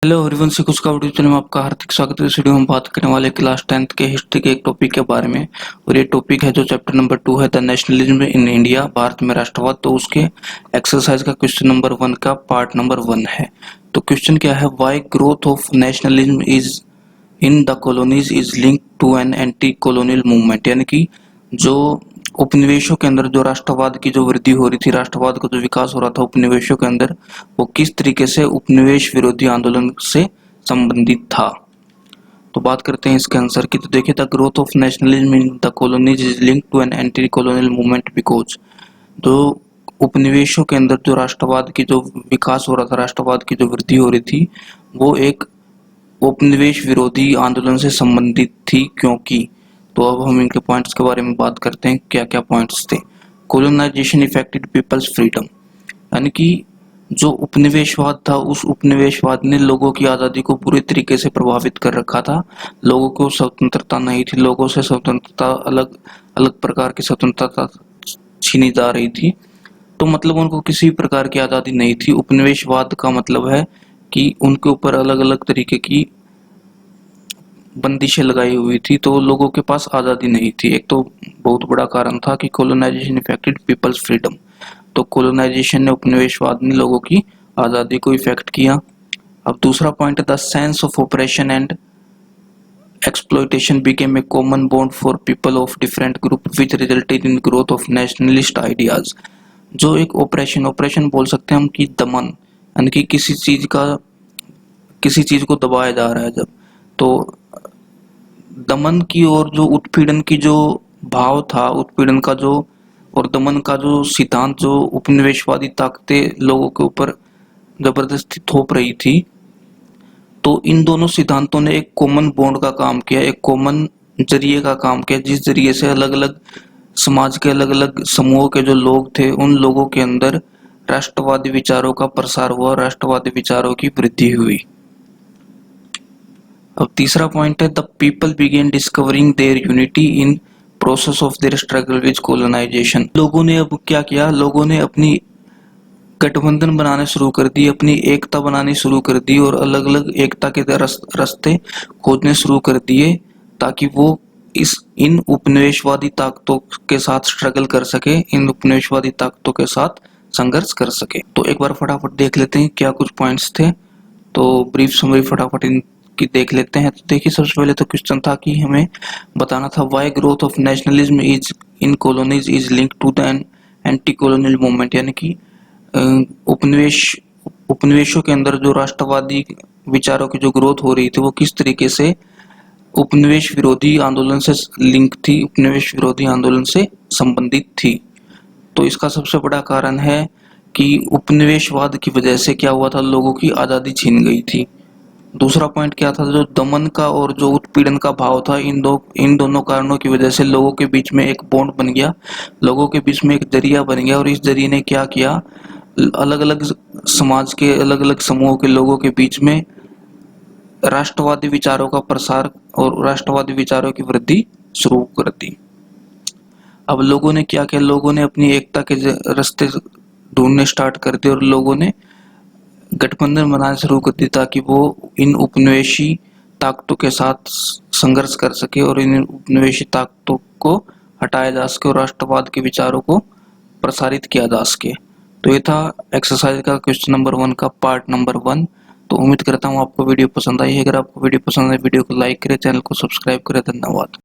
Hello everyone, से कुछ का वीडियो चैनल में आपका हार्दिक स्वागत है। इस वीडियो में हम बात करने वाले क्लास 10th के हिस्ट्री के एक टॉपिक के बारे में, और ये टॉपिक है जो चैप्टर नंबर 2 है the nationalism in India, Bharat में राष्ट्रवाद। तो उसके एक्सरसाइज का क्वेश्चन नंबर 1 का पार्ट नंबर 1 है। तो क्वेश्चन क्या है, why growth of nationalism is in the colonies is linked to an anti colonial movement. यानी कि जो उपनिवेशों के अंदर जो राष्ट्रवाद की जो वृद्धि हो रही थी, राष्ट्रवाद का जो विकास हो रहा था उपनिवेशों के अंदर, वो किस तरीके से उपनिवेश विरोधी आंदोलन से संबंधित था। तो बात करते हैं इसके आंसर की। तो देखिए, the growth of nationalism in the colonies is linked to an anti colonial movement because जो उपनिवेशों के अंदर जो राष्ट्रवाद की जो विकास हो रहा था, राष्ट्रवाद की जो वृद्धि हो रही थी, वो एक उपनिवेश विरोधी आंदोलन से संबंधित थी। क्योंकि तो अब हम इनके पॉइंट्स के बारे में बात करते हैं, क्या क्या पॉइंट्स थे। कॉलोनाइजेशन इफेक्टेड पीपल्स फ्रीडम, यानी कि जो उपनिवेशवाद था, उस उपनिवेशवाद ने लोगों की आज़ादी को पूरी तरीके से प्रभावित कर रखा था। लोगों को स्वतंत्रता नहीं थी, लोगों से स्वतंत्रता अलग अलग प्रकार की स्वतंत्रता छीनी जा रही थी। तो मतलब उनको किसी प्रकार की आज़ादी नहीं थी। उपनिवेशवाद का मतलब है कि उनके ऊपर अलग अलग तरीके की बंदिशें लगाई हुई थी, तो लोगों के पास आज़ादी नहीं थी। एक तो बहुत बड़ा कारण था कि कॉलोनाइजेशन इफेक्टेड पीपल्स फ्रीडम। तो कॉलोनाइजेशन ने, उपनिवेशवाद ने लोगों की आज़ादी को इफेक्ट किया। अब दूसरा पॉइंट है, the sense of operation and exploitation became a common bond for people of different group which resulted in growth of nationalist ideas. जो एक ऑपरेशन बोल सकते हैं हम कि दमन, यानी कि किसी चीज को दबाया जा रहा है जब, तो दमन की और जो उत्पीड़न की जो भाव था, उत्पीड़न का जो और दमन का जो सिद्धांत, जो उपनिवेशवादी ताकतें लोगों के ऊपर जबरदस्ती थोप रही थी, तो इन दोनों सिद्धांतों ने एक कॉमन बॉन्ड का काम किया, एक कॉमन जरिए का काम किया, जिस जरिए से अलग अलग समाज के अलग अलग समूहों के जो लोग थे, उन लोगों के अंदर राष्ट्रवादी विचारों का प्रसार हुआ, राष्ट्रवादी विचारों की वृद्धि हुई। अब तीसरा पॉइंट है, the people began discovering their unity in process of their struggle with colonisation. लोगों ने अब क्या किया, लोगों ने अपनी गठबंधन बनाने शुरू कर दी, अपनी एकता बनानी शुरू कर दी, और अलग अलग एकता के रास्ते खोजने शुरू कर दिए, ताकि वो इन उपनिवेशवादी ताकतों के साथ स्ट्रगल कर सके, इन उपनिवेशवादी ताकतों के साथ संघर्ष कर सके। तो एक बार फटाफट देख लेते हैं क्या कुछ पॉइंट्स थे। तो ब्रीफ समरी फटाफट इनकी देख लेते हैं। तो देखिए, सबसे पहले तो क्वेश्चन था कि हमें बताना था, why growth of nationalism is in colonies is linked to the anti colonial movement. यानी कि उपनिवेशों के अंदर जो राष्ट्रवादी विचारों की जो ग्रोथ हो रही थी, वो किस तरीके से उपनिवेश विरोधी आंदोलन से लिंक थी, उपनिवेश विरोधी आंदोलन से संबंधित थी। तो इसका सबसे बड़ा कारण है कि उपनिवेशवाद की वजह से क्या हुआ था, लोगों की आज़ादी छीन गई थी। दूसरा पॉइंट क्या था, जो दमन का और जो उत्पीड़न का भाव था, इन दोनों कारणों की वजह से लोगों के बीच में एक बॉन्ड बन गया, लोगों के बीच में एक जरिया बन गया, और इस जरिए ने क्या किया, अलग अलग समाज के अलग अलग समूहों के लोगों के बीच में राष्ट्रवादी विचारों का प्रसार और राष्ट्रवादी विचारों की वृद्धि शुरू कर दी। अब लोगों ने क्या किया, लोगों ने अपनी एकता के रास्ते ढूंढने स्टार्ट कर दिए, और लोगों ने गठबंधन बनाना शुरू कर दी, ताकि वो इन उपनिवेशी ताकतों के साथ संघर्ष कर सके और इन उपनिवेशी ताकतों को हटाया जा सके और राष्ट्रवाद के विचारों को प्रसारित किया जा सके। तो ये था एक्सरसाइज का क्वेश्चन नंबर 1 का पार्ट नंबर 1। तो उम्मीद करता हूँ आपको वीडियो पसंद आई है। अगर आपको वीडियो पसंद है, वीडियो को लाइक करें, चैनल को सब्सक्राइब करें। धन्यवाद।